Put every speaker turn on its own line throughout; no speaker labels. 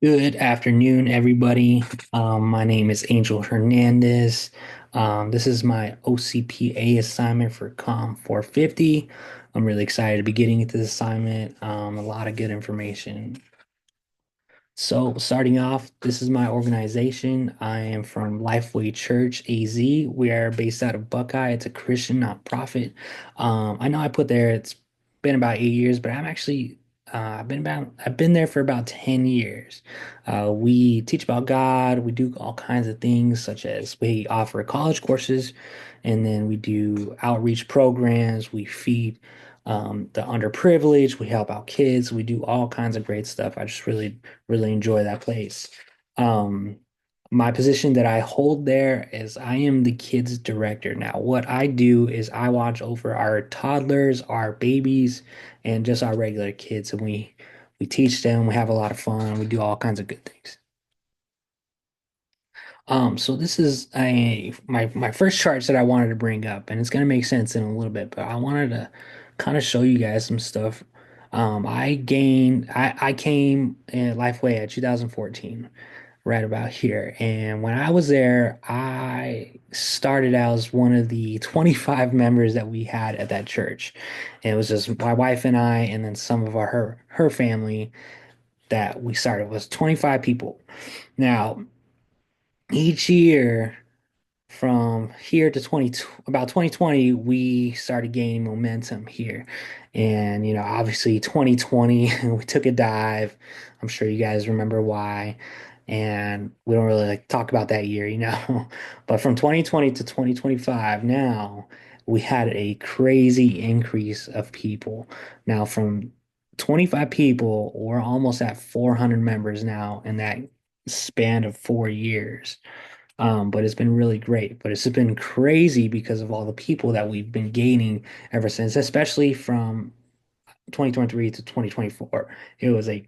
Good afternoon, everybody. My name is Angel Hernandez. This is my OCPA assignment for COM 450. I'm really excited to be getting into this assignment. A lot of good information. So, starting off, this is my organization. I am from Lifeway Church AZ. We are based out of Buckeye. It's a Christian nonprofit. I know I put there it's been about 8 years, but I've been there for about 10 years. We teach about God. We do all kinds of things, such as we offer college courses, and then we do outreach programs. We feed the underprivileged. We help out kids. We do all kinds of great stuff. I just really enjoy that place. Um, my position that I hold there is I am the kids director. Now, what I do is I watch over our toddlers, our babies, and just our regular kids, and we teach them. We have a lot of fun. We do all kinds of good things. So this is my first charts that I wanted to bring up, and it's gonna make sense in a little bit, but I wanted to kind of show you guys some stuff. I came in Lifeway at 2014, right about here. And when I was there, I started out as one of the 25 members that we had at that church. And it was just my wife and I, and then some of her family that we started. It was 25 people. Now, each year from here to 20 about 2020 we started gaining momentum here, and obviously 2020 we took a dive. I'm sure you guys remember why, and we don't really like talk about that year. But from 2020 to 2025 now we had a crazy increase of people. Now from 25 people we're almost at 400 members now in that span of 4 years. But it's been really great. But it's just been crazy because of all the people that we've been gaining ever since, especially from 2023 to 2024. It was a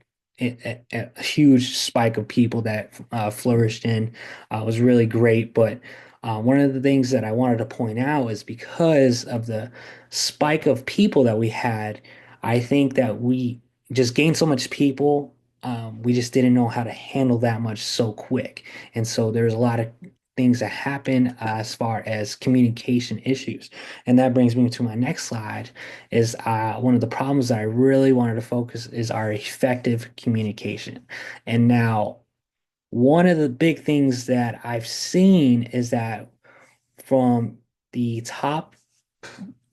huge spike of people that flourished in. It was really great. But one of the things that I wanted to point out is because of the spike of people that we had, I think that we just gained so much people. We just didn't know how to handle that much so quick. And so there's a lot of things that happen as far as communication issues. And that brings me to my next slide is one of the problems that I really wanted to focus is our effective communication. And now, one of the big things that I've seen is that from the top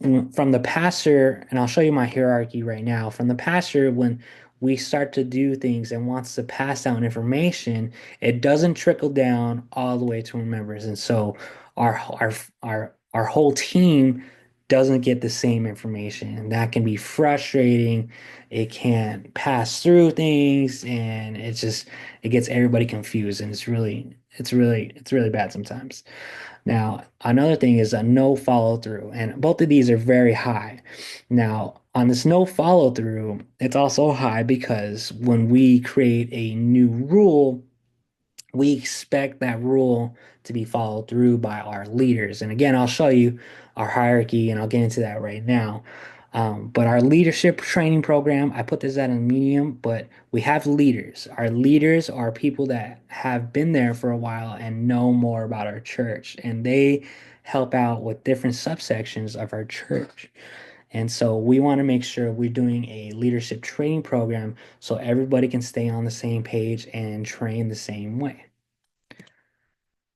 from the pastor, and I'll show you my hierarchy right now. From the pastor, when we start to do things and wants to pass down information, it doesn't trickle down all the way to our members. And so our our our whole team doesn't get the same information. And that can be frustrating. It can pass through things, and it gets everybody confused, and it's really bad sometimes. Now, another thing is a no follow through, and both of these are very high. Now, on this no follow through, it's also high because when we create a new rule, we expect that rule to be followed through by our leaders. And again, I'll show you our hierarchy and I'll get into that right now. But our leadership training program, I put this at a medium, but we have leaders. Our leaders are people that have been there for a while and know more about our church, and they help out with different subsections of our church. And so we want to make sure we're doing a leadership training program so everybody can stay on the same page and train the same way.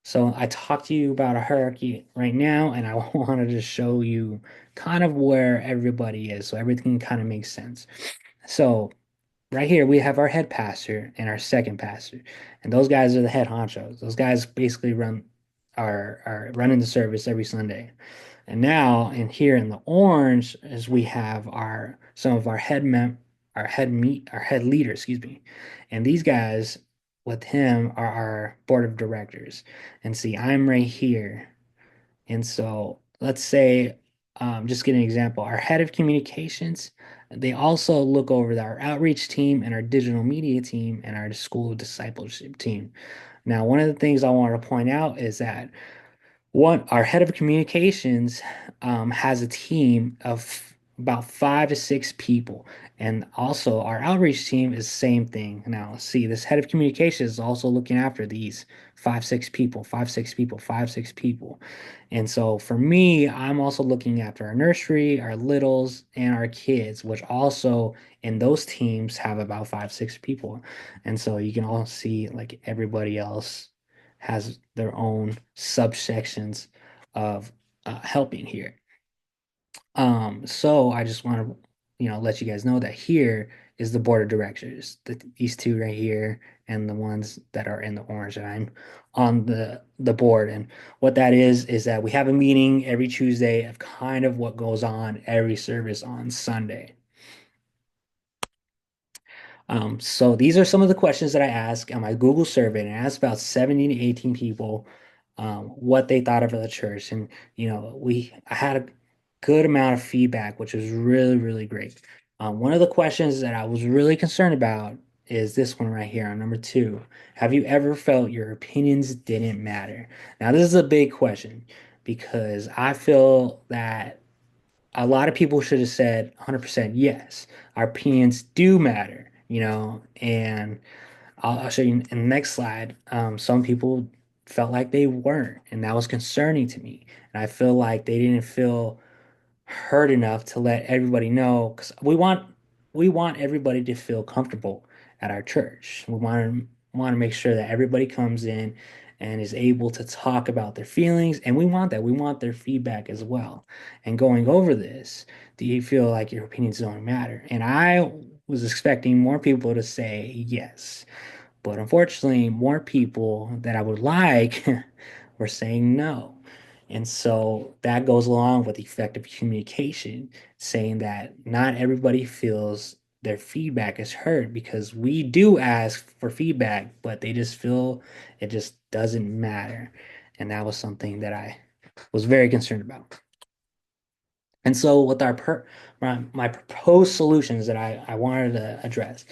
So I talked to you about a hierarchy right now, and I wanted to show you kind of where everybody is, so everything kind of makes sense. So right here we have our head pastor and our second pastor, and those guys are the head honchos. Those guys basically are running the service every Sunday. And now, in here in the orange, is we have our some of our our head leader, excuse me. And these guys with him are our board of directors. And see, I'm right here. And so let's say, just get an example, our head of communications, they also look over our outreach team and our digital media team and our school discipleship team. Now, one of the things I want to point out is that our head of communications has a team of about 5 to 6 people, And also our outreach team is the same thing. Now, see, this head of communication is also looking after these five, six people, five, six people, five, six people. And so for me, I'm also looking after our nursery, our littles, and our kids, which also in those teams have about five, six people. And so you can all see like everybody else has their own subsections of helping here. So I just want to, let you guys know that here is the board of directors, these two right here, and the ones that are in the orange, and I'm on the board. And what that is that we have a meeting every Tuesday of kind of what goes on every service on Sunday. So these are some of the questions that I asked on my Google survey, and I asked about 17 to 18 people what they thought of the church. And I had a good amount of feedback, which was really, really great. One of the questions that I was really concerned about is this one right here on number two. Have you ever felt your opinions didn't matter? Now, this is a big question because I feel that a lot of people should have said 100% yes. Our opinions do matter, and I'll show you in the next slide. Some people felt like they weren't, and that was concerning to me. And I feel like they didn't feel heard enough to let everybody know because we want everybody to feel comfortable at our church. We want to make sure that everybody comes in and is able to talk about their feelings, and we want that. We want their feedback as well. And going over this, do you feel like your opinions don't matter? And I was expecting more people to say yes. But unfortunately, more people that I would like were saying no. And so that goes along with effective communication, saying that not everybody feels their feedback is heard because we do ask for feedback, but they just feel it just doesn't matter. And that was something that I was very concerned about. And so with my proposed solutions that I wanted to address,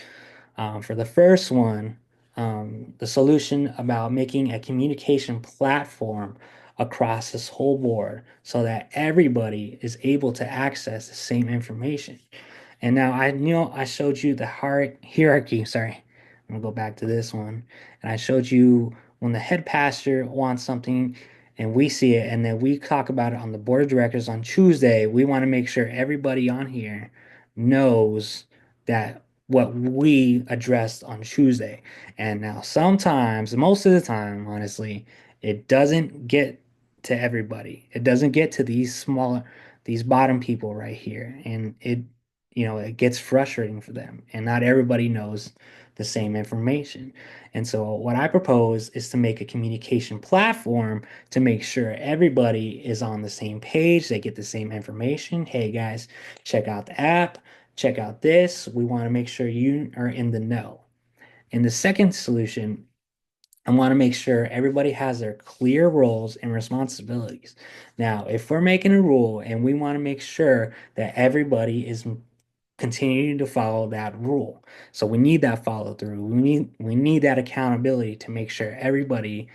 for the first one, the solution about making a communication platform across this whole board so that everybody is able to access the same information. And now I showed you the hierarchy. Sorry, I'm gonna go back to this one. And I showed you when the head pastor wants something and we see it, and then we talk about it on the board of directors on Tuesday. We want to make sure everybody on here knows that what we addressed on Tuesday. And now sometimes, most of the time, honestly, it doesn't get to everybody. It doesn't get to these bottom people right here. And it gets frustrating for them. And not everybody knows the same information. And so what I propose is to make a communication platform to make sure everybody is on the same page, they get the same information. Hey guys, check out the app, check out this. We want to make sure you are in the know. And the second solution, I want to make sure everybody has their clear roles and responsibilities. Now, if we're making a rule and we want to make sure that everybody is continuing to follow that rule. So we need that follow through. We need that accountability to make sure everybody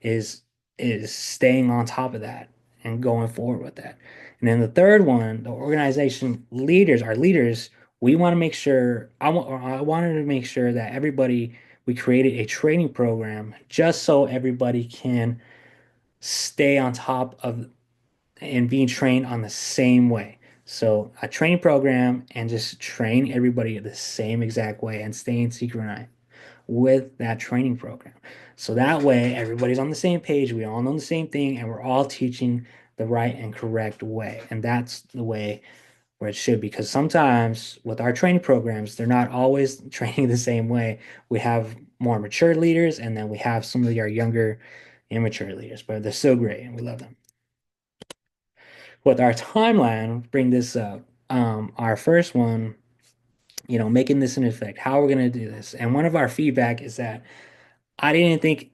is is staying on top of that and going forward with that. And then the third one, the organization leaders, our leaders, we want to make sure I wanted to make sure that everybody we created a training program just so everybody can stay on top of and being trained on the same way. So a training program and just train everybody the same exact way and staying synchronized with that training program. So that way everybody's on the same page, we all know the same thing, and we're all teaching the right and correct way. And that's the way where it should be. Because sometimes with our training programs, they're not always training the same way. We have more mature leaders, and then we have some of our younger, immature leaders, but they're so great and we love them. With our timeline, bring this up. Our first one, making this an effect, how we're going to do this. And one of our feedback is that I didn't think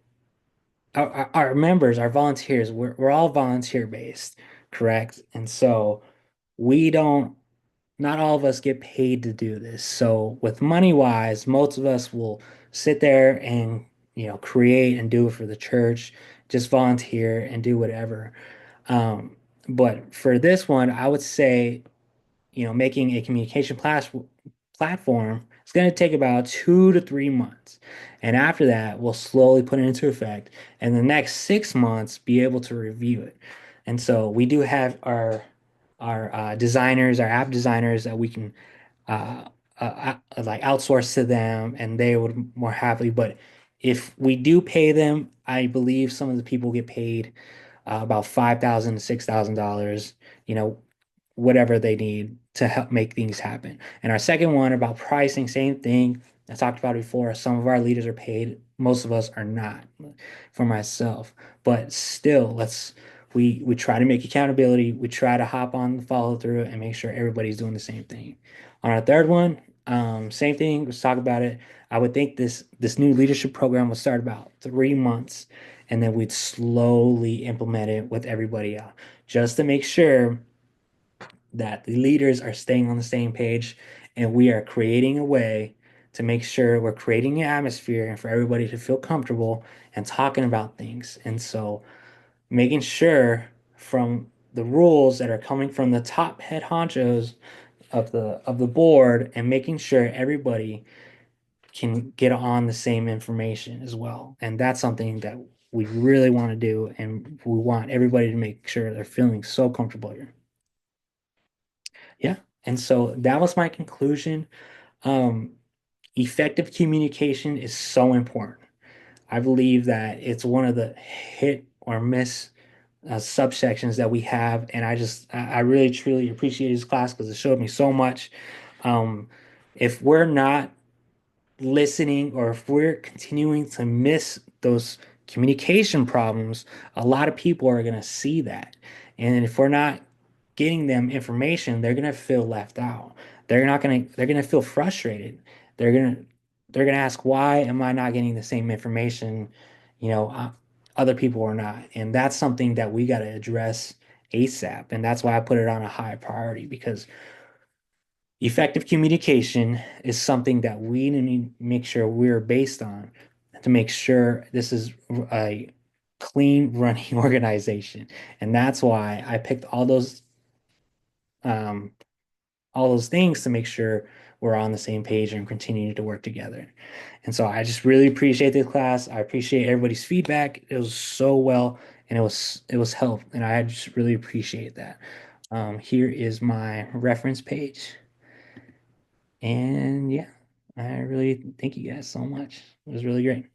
our members, our volunteers, we're all volunteer based, correct? And so we don't, not all of us get paid to do this. So with money wise, most of us will sit there and, create and do it for the church, just volunteer and do whatever. Um, but for this one, I would say, making a communication platform, it's going to take about 2 to 3 months. And after that, we'll slowly put it into effect. And the next 6 months, be able to review it. And so we do have our designers, our app designers that we can uh, like outsource to them, and they would more happily. But if we do pay them, I believe some of the people get paid about $5,000 to $6,000, you know, whatever they need to help make things happen. And our second one about pricing, same thing. I talked about it before. Some of our leaders are paid, most of us are not, for myself. But still, we try to make accountability. We try to hop on the follow through and make sure everybody's doing the same thing. On our third one, same thing. Let's talk about it. I would think this new leadership program will start about 3 months, and then we'd slowly implement it with everybody else, just to make sure that the leaders are staying on the same page, and we are creating a way to make sure we're creating an atmosphere and for everybody to feel comfortable and talking about things. And so making sure from the rules that are coming from the top head honchos of the board, and making sure everybody can get on the same information as well. And that's something that we really want to do, and we want everybody to make sure they're feeling so comfortable here. Yeah. And so that was my conclusion. Um, Effective communication is so important. I believe that it's one of the hit or miss subsections that we have. And I really truly appreciate this class because it showed me so much. Um, if we're not listening, or if we're continuing to miss those communication problems, a lot of people are going to see that. And if we're not getting them information, they're going to feel left out. They're going to feel frustrated. They're going to, they're going to ask, why am I not getting the same information, you know, other people are not. And that's something that we got to address ASAP. And that's why I put it on a high priority, because effective communication is something that we need to make sure we're based on, to make sure this is a clean running organization. And that's why I picked um, all those things to make sure we're on the same page and continue to work together. And so I just really appreciate this class. I appreciate everybody's feedback. It was so well, and it was help, and I just really appreciate that. Here is my reference page. And yeah, I really thank you guys so much. It was really great.